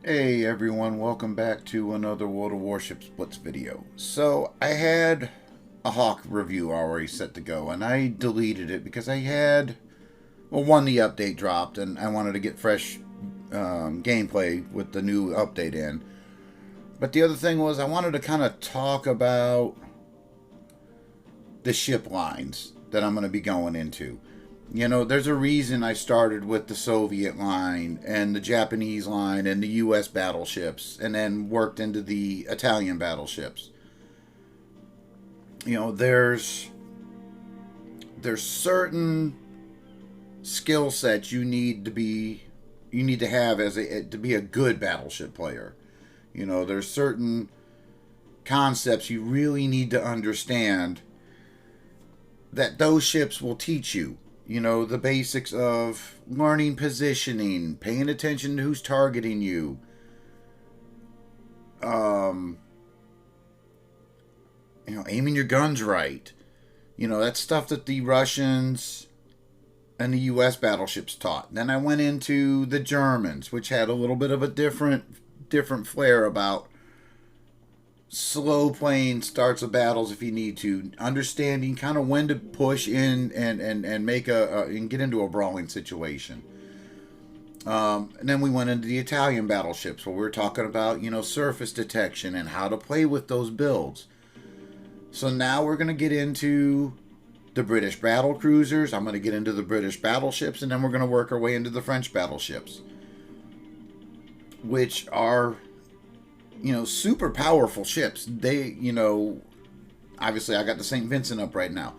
Hey everyone, welcome back to another World of Warships Blitz video. So I had a Hawke review already set to go and I deleted it because one, the update dropped and I wanted to get fresh gameplay with the new update in. But the other thing was I wanted to kind of talk about the ship lines that I'm going to be going into. You know, there's a reason I started with the Soviet line and the Japanese line and the US battleships and then worked into the Italian battleships. You know, there's certain skill sets you need to have as a to be a good battleship player. You know, there's certain concepts you really need to understand that those ships will teach you. You know, the basics of learning positioning, paying attention to who's targeting you. Um, Aiming your guns right. You know, that's stuff that the Russians and the US battleships taught. Then I went into the Germans, which had a little bit of a different flair about slow playing starts of battles if you need to, understanding kind of when to push in and make and get into a brawling situation. And then we went into the Italian battleships where we were talking about, you know, surface detection and how to play with those builds. So now we're going to get into the British Battlecruisers. I'm going to get into the British battleships, and then we're going to work our way into the French battleships, which are, you know, super powerful ships. They, you know, obviously I got the St. Vincent up right now.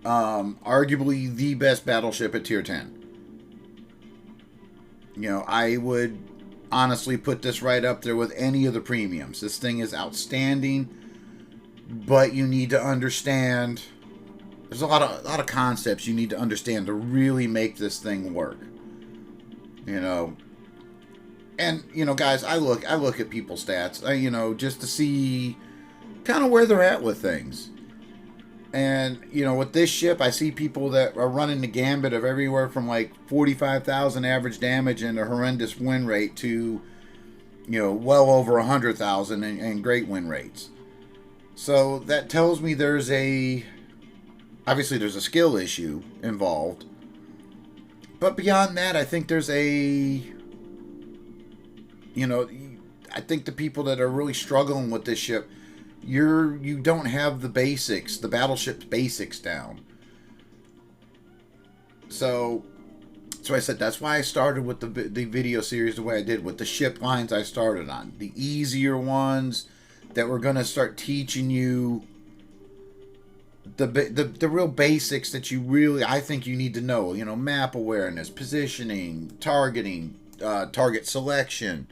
Arguably the best battleship at tier 10. You know, I would honestly put this right up there with any of the premiums. This thing is outstanding, but you need to understand there's a lot of concepts you need to understand to really make this thing work. You know, and you know, guys, I look at people's stats, you know, just to see kind of where they're at with things. And you know, with this ship, I see people that are running the gambit of everywhere from like 45,000 average damage and a horrendous win rate to, you know, well over 100,000 and great win rates. So that tells me obviously there's a skill issue involved. But beyond that, I think there's you know, I think the people that are really struggling with this ship, you don't have the basics, the battleship's basics down. So I said that's why I started with the video series the way I did, with the ship lines I started on, the easier ones that were going to start teaching you the real basics that you really, I think you need to know. You know, map awareness, positioning, targeting, target selection.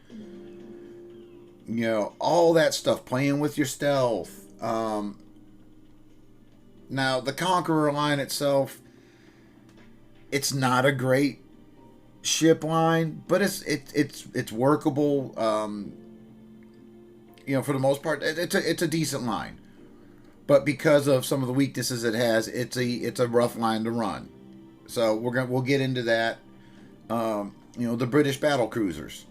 You know, all that stuff, playing with your stealth. Now, the Conqueror line itself, it's not a great ship line, but it's workable. You know, for the most part, it's a decent line. But because of some of the weaknesses it has, it's a rough line to run. So we'll get into that. You know, the British Battlecruisers,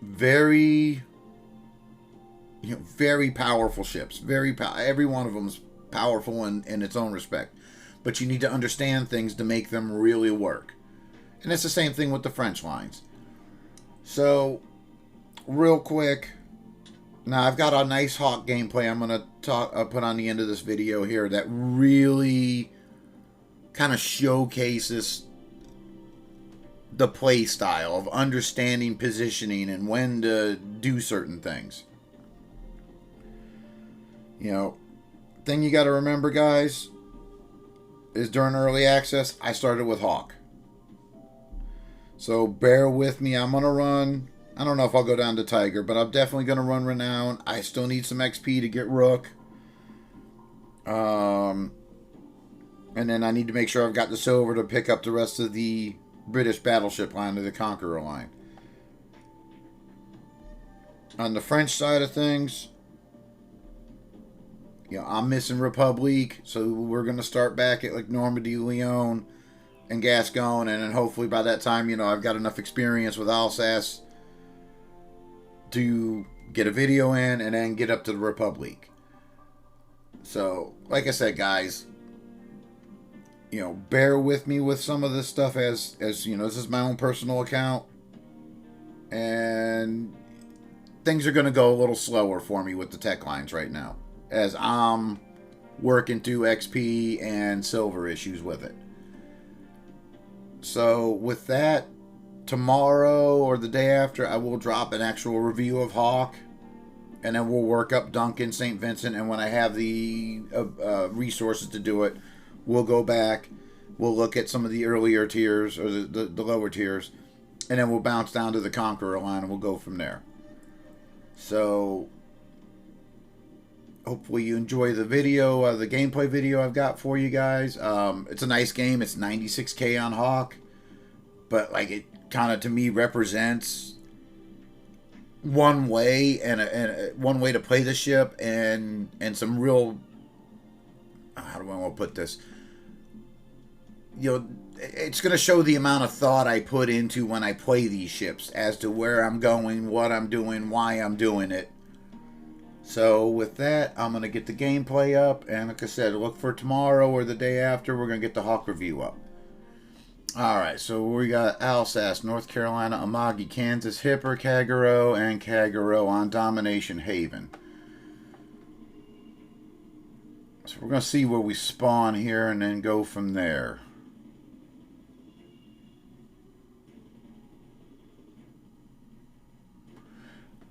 very, you know, very powerful ships. Every one of them is powerful in its own respect, but you need to understand things to make them really work. And it's the same thing with the French lines. So, real quick, now I've got a nice Hawke gameplay I'm going to put on the end of this video here that really kind of showcases the play style of understanding positioning and when to do certain things. You know, thing you got to remember, guys, is during early access, I started with Hawke. So bear with me. I'm going to run, I don't know if I'll go down to Tiger, but I'm definitely going to run Renown. I still need some XP to get Rook. And then I need to make sure I've got the silver to pick up the rest of the British battleship line to the Conqueror line. On the French side of things, you know, I'm missing Republique, so we're going to start back at like Normandy, Lyon, and Gascon, and then hopefully by that time, you know, I've got enough experience with Alsace to get a video in and then get up to the Republic. So, like I said, guys, you know, bear with me with some of this stuff as you know, this is my own personal account. And things are going to go a little slower for me with the tech lines right now, as I'm working through XP and silver issues with it. So with that, tomorrow or the day after, I will drop an actual review of Hawke, and then we'll work up Duncan, St. Vincent, and when I have the resources to do it, we'll go back, we'll look at some of the earlier tiers, or the lower tiers, and then we'll bounce down to the Conqueror line, and we'll go from there. So, hopefully you enjoy the video, the gameplay video I've got for you guys. It's a nice game. It's 96K on Hawke, but like it kind of to me represents one way and one way to play the ship, and some real, how do I want to put this? You know, it's going to show the amount of thought I put into when I play these ships as to where I'm going, what I'm doing, why I'm doing it. So with that, I'm going to get the gameplay up, and like I said, look for tomorrow or the day after, we're going to get the Hawke review up. Alright, so we got Alsace, North Carolina, Amagi, Kansas, Hipper, Kagero, and Kagero on Domination Haven. So we're going to see where we spawn here and then go from there.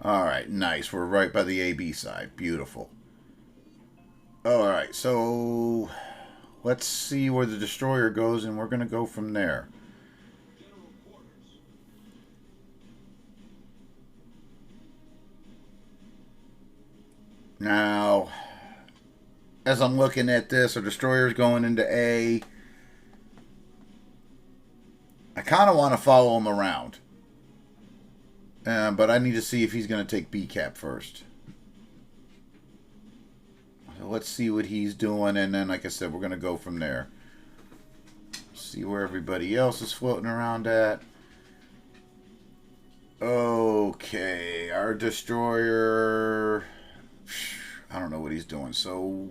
Alright, nice. We're right by the AB side. Beautiful. Alright, so let's see where the destroyer goes, and we're going to go from there. Now, as I'm looking at this, our destroyer's going into A. I kind of want to follow him around. But I need to see if he's going to take B cap first. So let's see what he's doing, and then, like I said, we're going to go from there. See where everybody else is floating around at. Okay, our destroyer, I don't know what he's doing. So,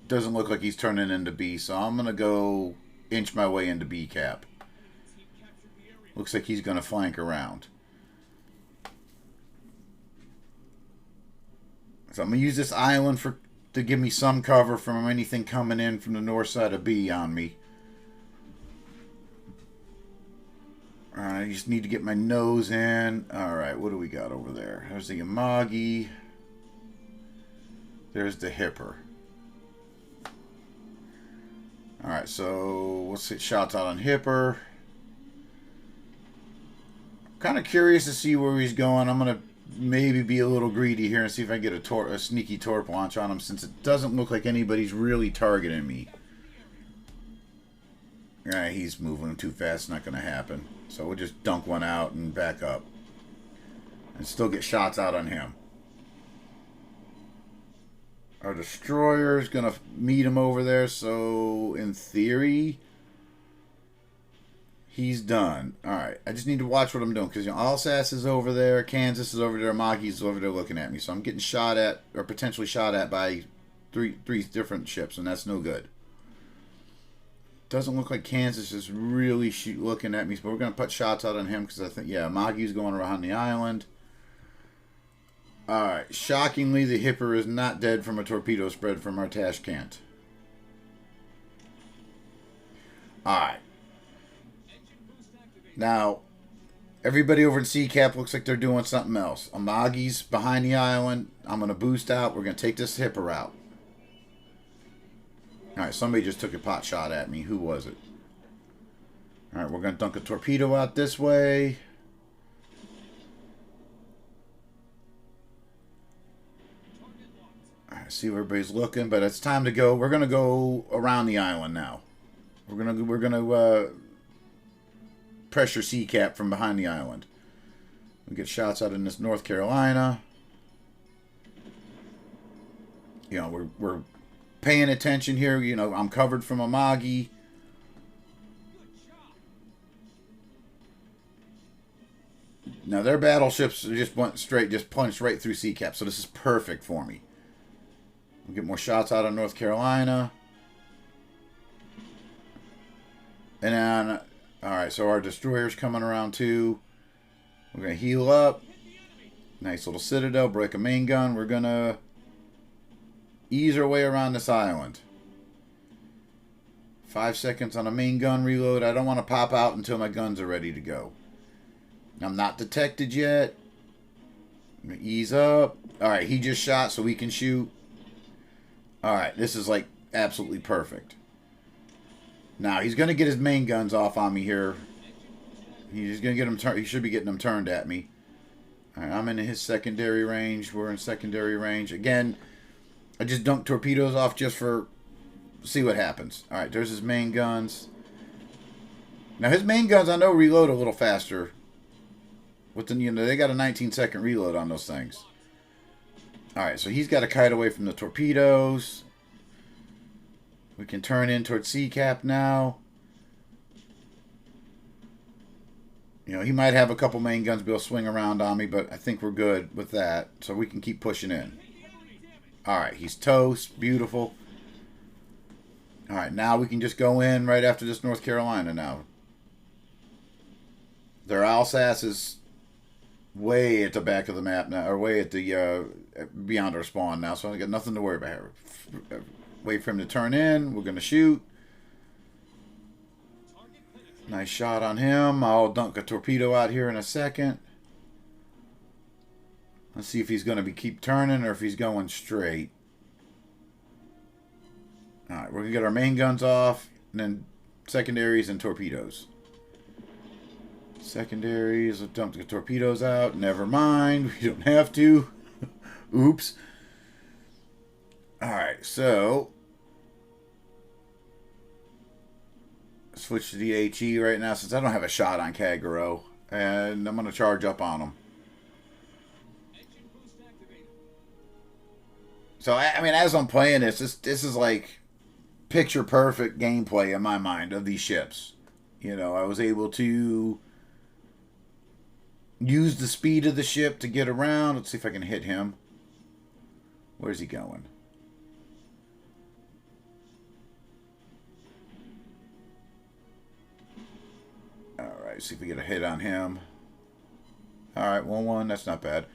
doesn't look like he's turning into B, so I'm going to go inch my way into B cap. Looks like he's going to flank around. So I'm going to use this island to give me some cover from anything coming in from the north side of B on me. Alright, I just need to get my nose in. Alright, what do we got over there? There's the Amagi. There's the Hipper. Alright, so let's hit shots out on Hipper. Kind of curious to see where he's going. I'm going to maybe be a little greedy here and see if I can get a sneaky torp launch on him, since it doesn't look like anybody's really targeting me. Alright, he's moving too fast. It's not going to happen. So we'll just dunk one out and back up. And still get shots out on him. Our destroyer is going to meet him over there, so in theory, he's done. Alright, I just need to watch what I'm doing, because, you know, Alsace is over there, Kansas is over there, Amagi's over there looking at me. So I'm getting shot at, or potentially shot at, by three different ships, and that's no good. Doesn't look like Kansas is really looking at me, but we're going to put shots out on him, because I think, yeah, Amagi's going around the island. Alright, shockingly, the Hipper is not dead from a torpedo spread from our Tashkent. Alright. Now, everybody over in C-Cap looks like they're doing something else. Amagi's behind the island. I'm going to boost out. We're going to take this Hipper out. Alright, somebody just took a pot shot at me. Who was it? Alright, we're going to dunk a torpedo out this way. Alright, see where everybody's looking, but it's time to go. We're going to go around the island now. We're going to pressure C-Cap from behind the island. We get shots out in this North Carolina. You know, we're paying attention here. You know, I'm covered from Amagi. Now their battleships just went straight, just punched right through sea cap. So this is perfect for me. We'll get more shots out of North Carolina. And then, alright, so our destroyer's coming around too. We're going to heal up. Nice little citadel, break a main gun. We're going to ease our way around this island. 5 seconds on a main gun reload. I don't want to pop out until my guns are ready to go. I'm not detected yet. I'm going to ease up. Alright, he just shot so we can shoot. Alright, this is like absolutely perfect. Now, he's going to get his main guns off on me here. He's going to get them. He should be getting them turned at me. All right, I'm in his secondary range. We're in secondary range. Again, I just dunked torpedoes off just for see what happens. All right, there's his main guns. Now, his main guns, I know, reload a little faster. With the, you know, they got a 19-second reload on those things. All right, so he's got to kite away from the torpedoes. We can turn in towards sea cap now. You know, he might have a couple main guns be able to swing around on me, but I think we're good with that. So we can keep pushing in. Alright, he's toast. Beautiful. Alright, now we can just go in right after this North Carolina now. Their Alsace is way at the back of the map now, or way at the, beyond our spawn now, so I got nothing to worry about here. Wait for him to turn in. We're going to shoot. Nice shot on him. I'll dunk a torpedo out here in a second. Let's see if he's going to keep turning or if he's going straight. Alright, we're going to get our main guns off. And then secondaries and torpedoes. Secondaries. I'll dump the torpedoes out. Never mind. We don't have to. Oops. Alright, so switch to the HE right now since I don't have a shot on Kagero. And I'm going to charge up on them. So, I mean, as I'm playing this is like picture perfect gameplay in my mind of these ships. You know, I was able to use the speed of the ship to get around. Let's see if I can hit him. Where's he going? Alright, see if we get a hit on him. Alright, 1-1. That's not bad.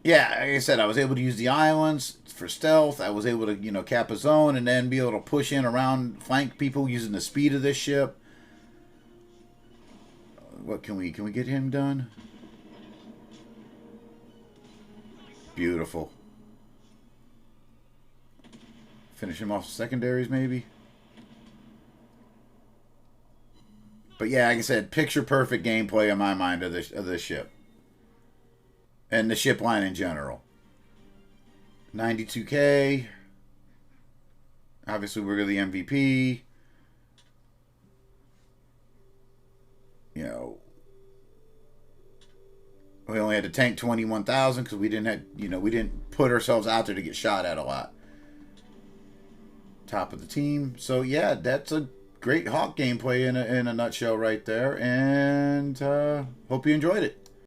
Yeah, like I said, I was able to use the islands for stealth. I was able to, you know, cap a zone and then be able to push in around, flank people using the speed of this ship. What can we get him done? Beautiful. Finish him off secondaries, maybe. But yeah, like I said, picture perfect gameplay in my mind of this ship. And the ship line in general. 92K. Obviously, we're the MVP. You know, we only had to tank 21,000 because we didn't have, you know, we didn't put ourselves out there to get shot at a lot. Top of the team. So yeah, that's a great Hawke gameplay in a nutshell right there. And hope you enjoyed it.